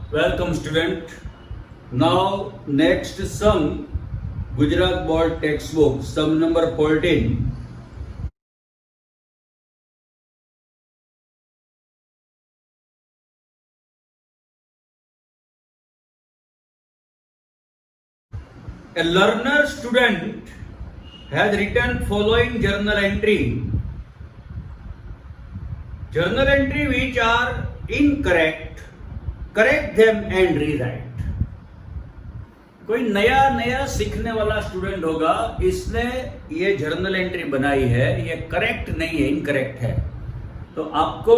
Welcome student. Now next sum Gujarat board textbook sum number 14. A learner student has written following journal entry. Journal entry which are incorrect, correct them and rewrite. कोई नया सीखने वाला student होगा, इसने ये journal entry बनाई है, ये करेक्ट नहीं है, इनकरेक्ट है, तो आपको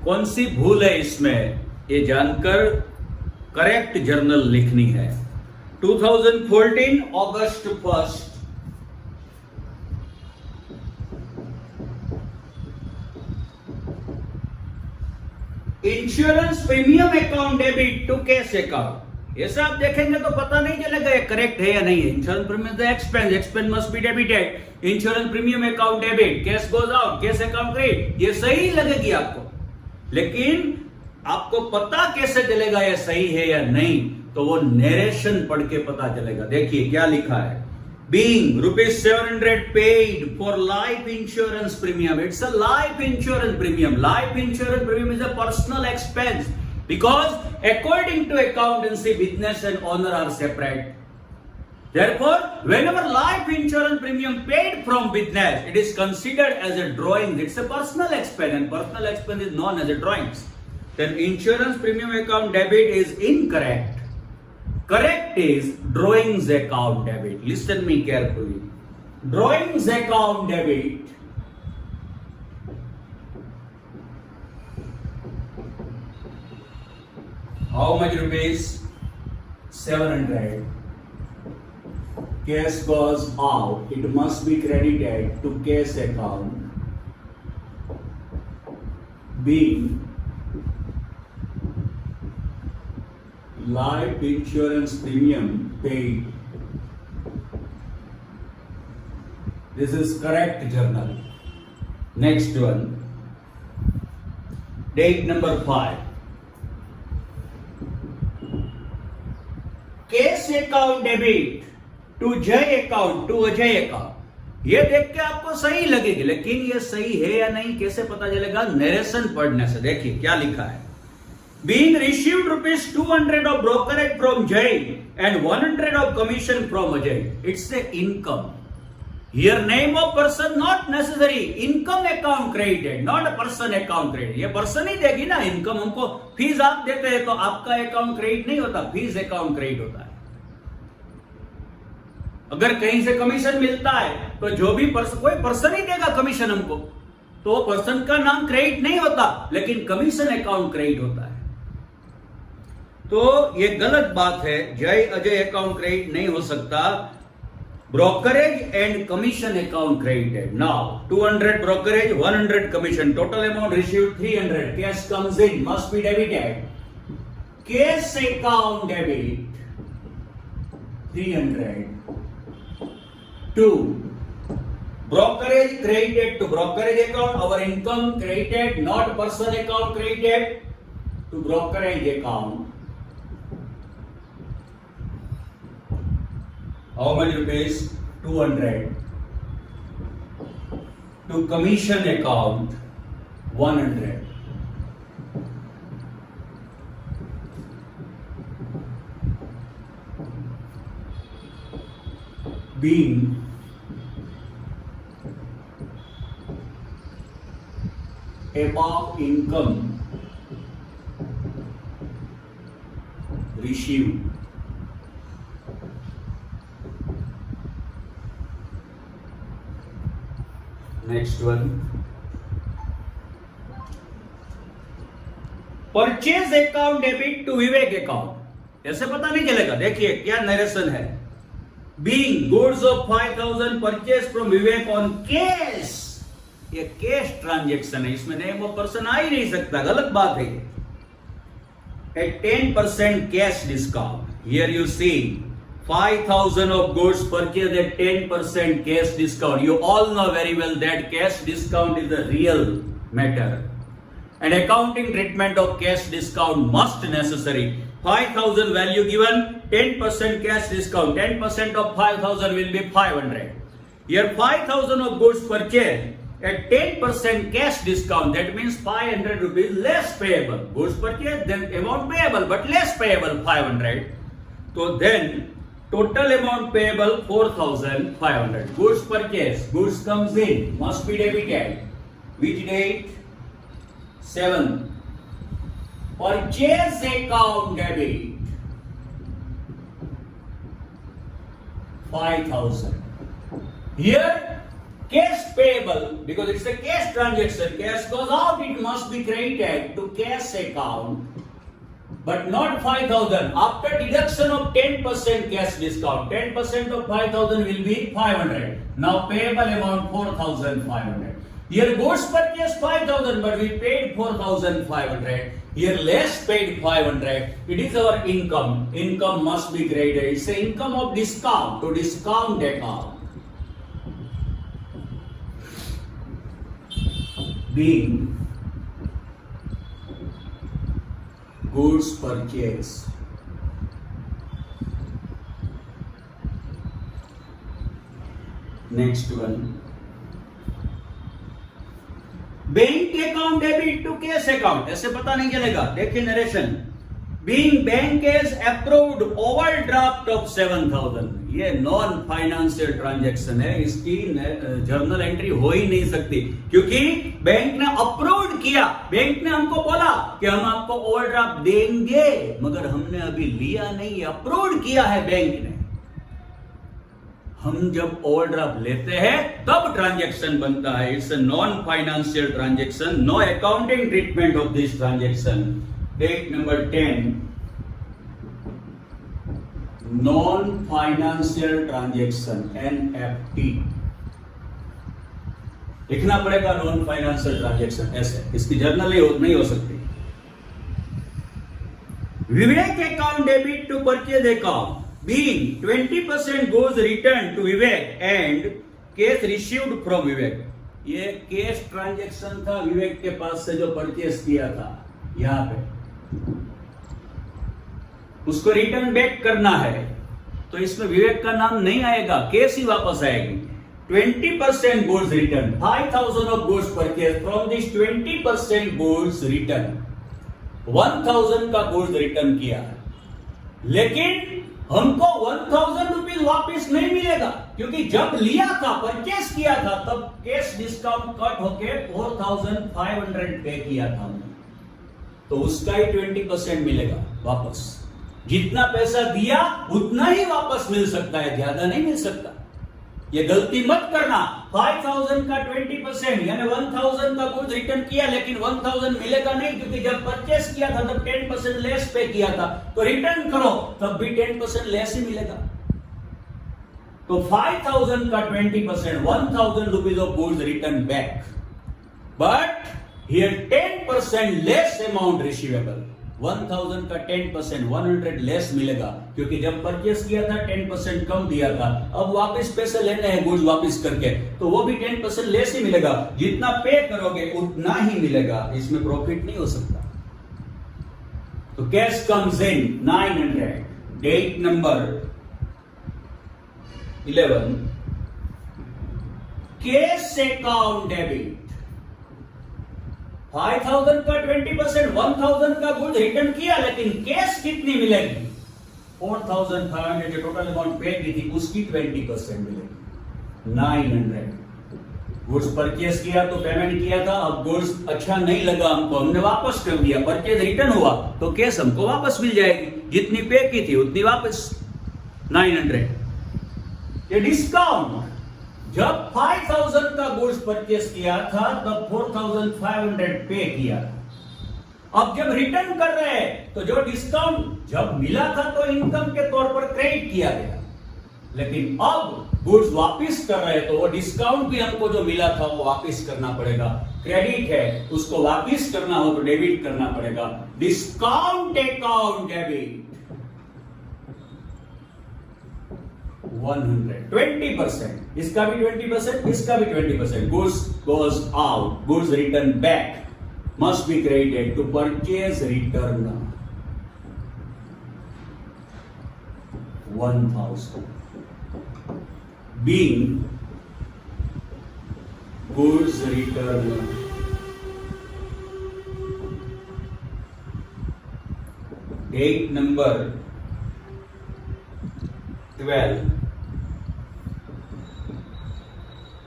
कौन सी भूल है इसमें ये जानकर करेक्ट जर्नल लिखनी है। 2014 अगस्त 1 insurance premium account debit to cash account. ये सब देखेंगे तो पता नहीं चलेगा ये करेक्ट है या नहीं है। Insurance premium expense must be debited, insurance premium account debit, cash goes out, cash account credit, ये सही लगेगी आपको, लेकिन आपको पता कैसे चलेगा ये सही है या नहीं, तो वो नरेशन पढ़ के पता चलेगा। देखिए क्या लिखा है। Being rupees 700 paid for life insurance premium. It's a life insurance premium. Life insurance premium is a personal expense because according to accountancy, business and owner are separate. Therefore, whenever life insurance premium paid from business, it is considered as a drawing. It's a personal expense and personal expense is known as a drawings. Then insurance premium account debit is incorrect. Correct is drawings account debit. Listen me carefully. Drawings account debit how much rupees? 700. Cash goes out. It must be credited to cash account. Being life insurance premium paid. This is correct journal. Next one. Date number 5. Cash account debit to Jay account to Ajay account. ये देख के आपको सही लगेगी, लेकिन ये सही है या नहीं कैसे पता चलेगा? नरेशन पढ़ने से। देखिए क्या लिखा है। Being received rupees 200 of brokerage from Jay and 100 of commission from Ajay. It's a income. Here name of person not necessary. Income account credited, not a person account credited. ये person ही देगी ना income। हमको fees आप देते हैं तो आपका account credit नहीं होता, फीस अकाउंट क्रेडिट होता है। अगर कहीं से कमीशन मिलता है तो जो भी कोई पर्सन ही देगा कमीशन हमको, तो वो पर्सन का नाम क्रेडिट नहीं होता, लेकिन कमीशन अकाउंट क्रेडिट होता है। तो ये गलत बात है। जय अजय अकाउंट क्रेडिट नहीं हो सकता। Brokerage and commission account credited. Now 200 brokerage, 100 commission, total amount received 300. Cash comes in, must be debited. Cash account debit 300 to brokerage credited to brokerage account. Our income credited, not person account credited, to brokerage account. How much rupees? 200. To commission account 100. Being above income received. Next one. Purchase account debit to Vivek account. ऐसे पता नहीं चलेगा। देखिए क्या narration है। Being goods of 5,000 purchased from Vivek on cash. ये cash transaction है, इसमें नेम ऑफ पर्सन आ ही नहीं सकता, गलत बात है। At 10% cash discount. Here you see 5,000 of goods purchased at 10% cash discount. You all know very well that cash discount is the real matter. and accounting treatment of cash discount must necessary. 5,000 value given, 10% cash discount, 10% of 5,000 will be 500. Here 5,000 of goods purchased at 10% cash discount, that means 500 rupees less payable. Goods purchased, then amount payable, but less payable 500. So then total amount payable 4,500. Goods purchased, goods comes in, must be debited. Which date? 7th. Purchase account debit 5,000. Here cash payable, because it's a cash transaction, cash goes out, it must be credited to cash account, but not 5,000. After deduction of 10% cash discount, 10% of 5,000 will be 500. Now payable amount 4,500. Here goods purchased 5,000, but we paid 4,500. Here less paid 500. It is our income. Income must be graded. It's the income of discount, to discount account. Being goods purchased. Next one. Bank account debit to cash account, ऐसे पता नहीं चलेगा. देखिए narration. Being bank is approved overdraft of 7,000. ये non financial transaction है, इसकी journal entry हो ही नहीं सकती, क्योंकि बैंक ने अप्रूव्ड किया. बैंक ने हमको बोला कि हम आपको ओवरड्राफ्ट देंगे, मगर हमने अभी लिया नहीं, अप्रूव्ड किया है बैंक ने. हम जब ओवरड्राफ्ट लेते हैं तब ट्रांजैक्शन बनता है. It's a non financial transaction. No accounting treatment of this transaction. Date number 10. Non financial transaction, NFT. लिखना पड़ेगा नॉन फाइनेंशियल ट्रांजैक्शन ऐसे, इसकी जर्नल नहीं हो सकती. Vivek account debit to purchase account. Being 20% goes returned to Vivek and cash received from Vivek. ये cash transaction था विवेक के पास से जो परचेस किया था, यहां पे उसको रिटर्न बैक करना है, तो इसमें विवेक का नाम नहीं आएगा, कैश ही वापस आएगी. 20% goods return, 5,000 of goods purchased. From this 20% goods return, 1,000 का goods रिटर्न किया, लेकिन हमको 1,000 रुपीज वापिस नहीं मिलेगा, क्योंकि जब लिया था, परचेस किया था, तब कैश डिस्काउंट कट होके 4,500 पे किया था हमने, तो उसका ही 20% मिलेगा वापस. जितना पैसा दिया उतना ही वापस मिल सकता है, ज्यादा नहीं मिल सकता. ये गलती मत करना. 5,000 का 20% यानी 1,000 का गुड्स रिटर्न किया, लेकिन 1,000 मिलेगा नहीं, क्योंकि जब परचेस किया था तब 10% लेस पे किया था, तो रिटर्न करो तब भी 10% लेस ही मिलेगा. तो 5,000 का 20%, 1,000 rupees of goods return back, but here 10% less amount receivable. 1,000 का 10%, 100 लेस मिलेगा, क्योंकि जब परचेस किया था 10% कम दिया था, अब वापस पैसे लेने हैं गुड्स वापस करके, तो वो भी 10% लेस ही मिलेगा. जितना पे करोगे उतना ही मिलेगा, इसमें प्रॉफिट नहीं हो सकता. तो cash comes in 900. Date number 11. Cash account debit 5,000 का 20%, 1,000 का गुड रिटर्न किया, लेकिन कैश कितनी मिलेगी? 4,500 जो टोटल अमाउंट पे की थी उसकी 20% मिलेगी, 900. गुड्स परचेस किया तो पेमेंट किया था, अब गुड्स अच्छा नहीं लगा हमको, हमने वापस कर दिया, परचेज रिटर्न हुआ, तो कैश हमको वापस मिल जाएगी, जितनी पे की थी उतनी वापस, 900. ये डिस्काउंट, जब 5,000 का गुड्स परचेस किया था तब 4,500 पे किया. अब जब रिटर्न कर रहे हैं तो जो डिस्काउंट जब मिला था तो इनकम के तौर पर क्रेडिट किया गया, लेकिन अब गुड्स वापस कर रहे हैं तो वो डिस्काउंट भी हमको जो मिला था वो वापस करना पड़ेगा. क्रेडिट है, उसको वापस करना हो तो डेबिट करना पड़ेगा. डिस्काउंट अकाउंट डेबिट 100, 20%, इसका भी 20%, इसका भी 20%. Goods goes out, goods return back. must be credited to purchase return 1000, being goods return date number 12,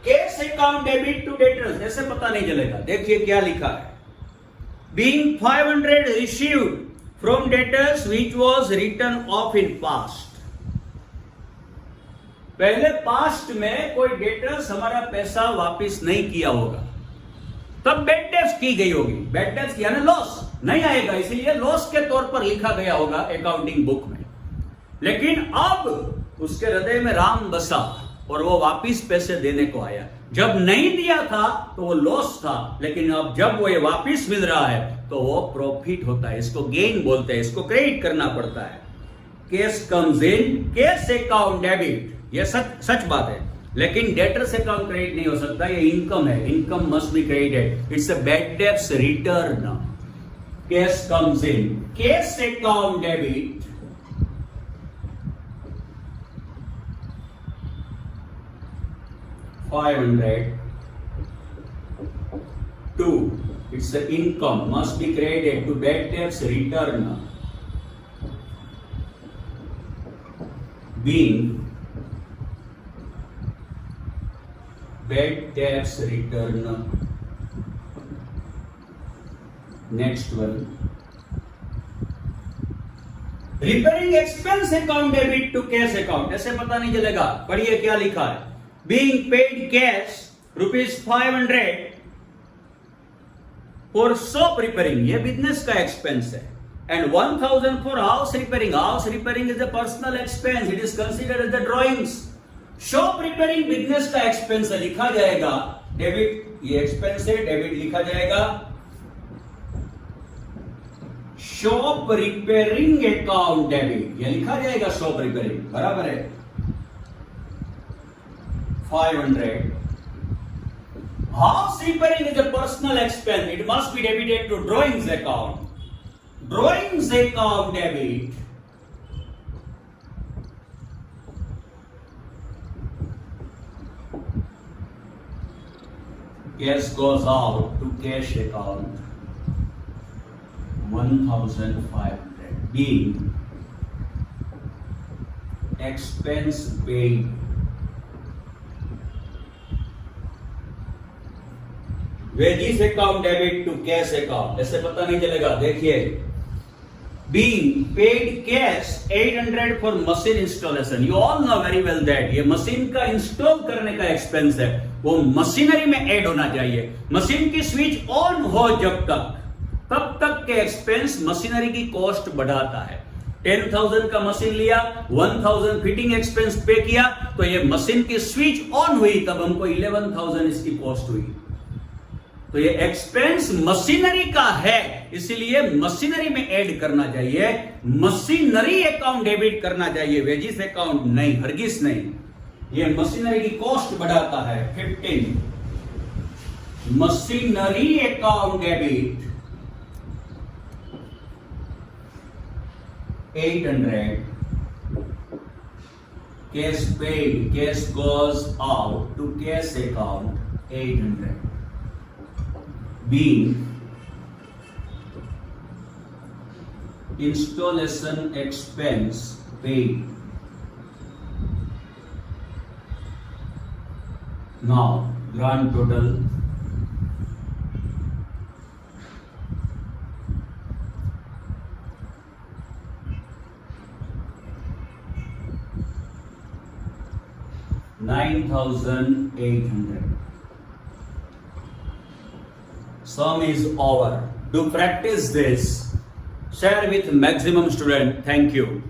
cash account debit to debtors, ऐसे पता नहीं चलेगा। देखिए क्या लिखा है, being 500 received from debtors which was written off in past. पहले past में कोई डेटर्स हमारा पैसा वापस नहीं किया होगा, तब बैड डेट्स की गई होगी। बैड डेट्स यानी लॉस नहीं आएगा, इसीलिए लॉस के तौर पर लिखा गया होगा अकाउंटिंग बुक में। लेकिन अब उसके हृदय में राम बसा और वो वापिस पैसे देने को आया। जब नहीं दिया था तो वो लॉस था, लेकिन अब जब वो ये वापिस मिल रहा है तो वो प्रॉफिट होता है। इसको गेन बोलते हैं, इसको क्रेडिट करना पड़ता है। कैश कम्स इन, कैश अकाउंट डेबिट, ये सच बात है, लेकिन डेटर्स अकाउंट क्रेडिट नहीं हो सकता, ये इनकम है। Income must be credited, it's a bad debts return. Cash comes in, cash account debit 500 2, it's the income must be credited to bad debts return being bad debts return. Next one, repairing expense account debit to cash account, ऐसे पता नहीं चलेगा। पढ़िए क्या लिखा है, being paid cash ₹500 for shop repairing, ये business का एक्सपेंस है, and 1000 for house repairing. House repairing is a personal expense, it is considered as the drawings. Shop repairing business का एक्सपेंस है, लिखा जाएगा डेबिट, ये एक्सपेंस है, डेबिट लिखा जाएगा शॉप रिपेयरिंग अकाउंट डेबिट, ये लिखा जाएगा शॉप रिपेयरिंग, बराबर है 500. House repairing is a personal expense, it must be debited to drawings account. Drawings account debit cash goes out to cash account 1500, being expense paid wages account debit to cash account, ऐसे पता नहीं चलेगा। देखिए, being paid cash 800 for machine installation, you all know very well that ये machine का install करने का expense है, वो मशीनरी में ऐड होना चाहिए। मशीन की स्विच ऑन हो जब तक, तब तक के एक्सपेंस मशीनरी की कॉस्ट बढ़ाता है। 10,000 का मशीन लिया, 1000 फिटिंग एक्सपेंस पे किया, तो ये मशीन की स्विच ऑन हुई तब हमको 11,000 इसकी कॉस्ट हुई। तो ये एक्सपेंस मशीनरी का है, इसीलिए मशीनरी में ऐड करना चाहिए, मशीनरी अकाउंट डेबिट करना चाहिए, वेजिस अकाउंट नहीं, हरगिज नहीं। ये मशीनरी की कॉस्ट बढ़ाता है। 15 machinery account debit 800, cash paid, cash goes out to cash account 800, being installation expense paid. Now grand total 9,800. Sum is over. Do practice this. Share with maximum student. Thank you.